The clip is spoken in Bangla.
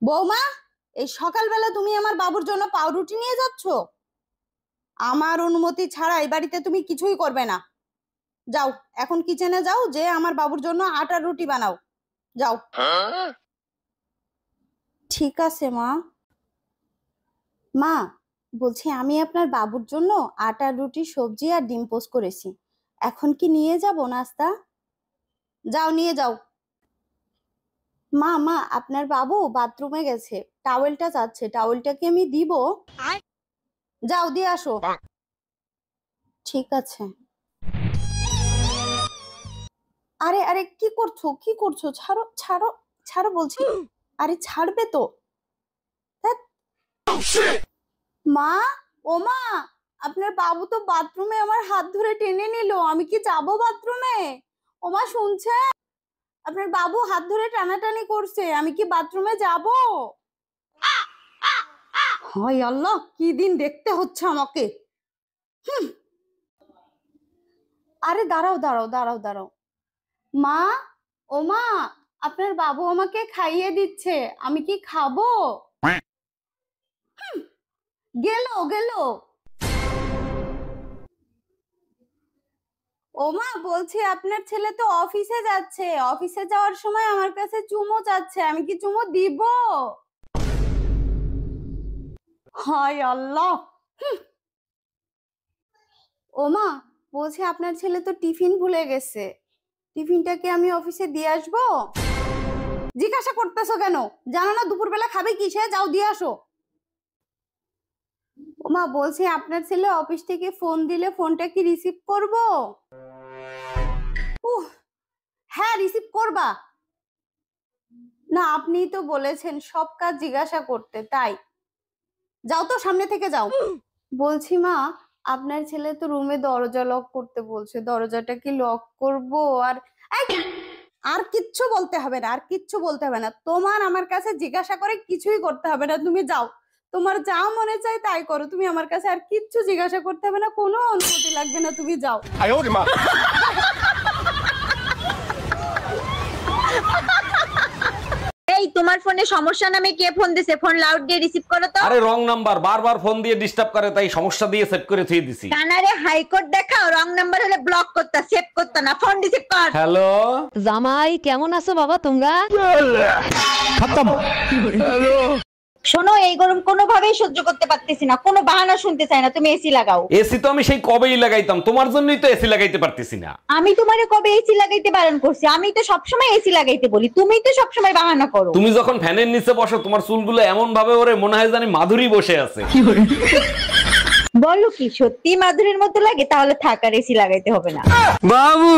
বৌমা, এই সকালবেলা তুমি আমার বাবুর জন্য পাউরুটি নিয়ে যাচ্ছ? আমার অনুমতি ছাড়া এই বাড়িতে তুমি কিছুই করবে না। যাও, এখন কিচেনে যাও, যে আমার বাবুর জন্য আটার রুটি বানাও। যাও। ঠিক আছে মা। মা, বলছি আমি আপনার বাবুর জন্য আটার রুটি, সবজি আর ডিম পোস্ট করেছি। এখন কি নিয়ে যাব নাস্তা? যাও, নিয়ে যাও। মা মা, আপনার বাবু বাথরুমে গেছে, টাওয়েলটা চাচ্ছে, টাওয়েলটা কি আমি দিব? যাও, দিয়ে আসো। ঠিক আছে। আরে আরে, কি করছো, কি করছো? ছাড়ো ছাড়ো ছাড়ো বলছি। আরে ছাড়বে তো। ধ্যাৎ। মা, ও মা, আপনার বাবু তো বাথরুমে আমার হাত ধরে টেনে নিল, আমি কি যাবো বাথরুমে? ও মা, শুনছে? আপনার বাবু হাত ধরে টানাটানি করছে, আমি কি বাথরুমে যাব? হায় আল্লাহ, কি দিন দেখতে হচ্ছে আমাকে। আরে দাঁড়াও দাঁড়াও দাঁড়াও দাঁড়াও। মা, ও মা, আপনার বাবু আমাকে খাইয়ে দিচ্ছে, আমি কি খাবো? গেল গেল। ও মা, বলছি আপনার ছেলে তো অফিসে যাচ্ছে, অফিসে যাওয়ার সময় আমার কাছে চুমো চাচ্ছে, আমি কি চুমো দিব? হায় আল্লাহ। ও মা, বলছি আপনার ছেলে তো টিফিন ভুলে গেছে, টিফিনটা কি আমি অফিসে দিয়ে আসবো? জিজ্ঞাসা করতেছো কেন? জানো না দুপুরবেলা খাবে কিসে? যাও, দিয়ে আসো। ও মা, বলছি আপনার ছেলে অফিস থেকে ফোন দিলে ফোনটা কি রিসিভ করব? হ্যাঁ, রিসিভ করবা। না, আপনিই তো বলেছেন সব কাজ জিজ্ঞাসা করতে, তাই। যাও তো, সামনে থেকে যাও। বলছি মা, আপনার ছেলে তো রুমে দরজা লক করতে বলছে, দরজাটা কি লক করব? আর এই, আর কিচ্ছু বলতে হবে না, আর কিচ্ছু বলতে হবে না, তোমার আমার কাছে জিজ্ঞাসা করে কিছুই করতে হবে না, তুমি যাও। তোমার যা মনে চায় তাই করো, তুমি আমার কাছে আর কিচ্ছু জিজ্ঞাসা করতে হবে না, কোনো অনুমতি লাগবে না, তুমি যাও। এই তোমার ফোনে সমস্যা নামে কে ফোন দিছে? ফোন লাউড দিয়ে রিসিভ করো তো। আরে রং নাম্বার, বারবার ফোন দিয়ে ডিস্টার্ব করে, তাই সমস্যা দিয়ে সেট করে থুয়ে দিছি। কানারে হাইকোর্ট দেখাও, রং নাম্বার হলে ব্লক করতা, সেভ করতা না, ফোন রিসিভ কর। হ্যালো জামাই, কেমন আছো বাবা তোমরা? খতম। হ্যালো শোনো, এই গরম কোনোভাবেই সহ্য করতে পারতেছি না, কোনো বাহানা শুনতে চাই না, তুমি এসি লাগাও। এসি তো আমি সেই কবেই লাগাইতাম, তোমার জন্যই তো এসি লাগাইতে পারতেছি না। আমি তোমারে কবে এসি লাগাইতে বারণ করছি? আমি তো সবসময় এসি লাগাইতে বলি, তুমি তো সবসময় বাহানা করো। তুমি যখন ফ্যানের নিচে বসো, তোমার চুলগুলো এমন ভাবে ওরে মনে হয় জানি মাধুরী বসে আছে। বলো কি সত্যি মাধুরীর মতো লাগে? তাহলে থাক, আর এসি লাগাইতে হবে না। বাবু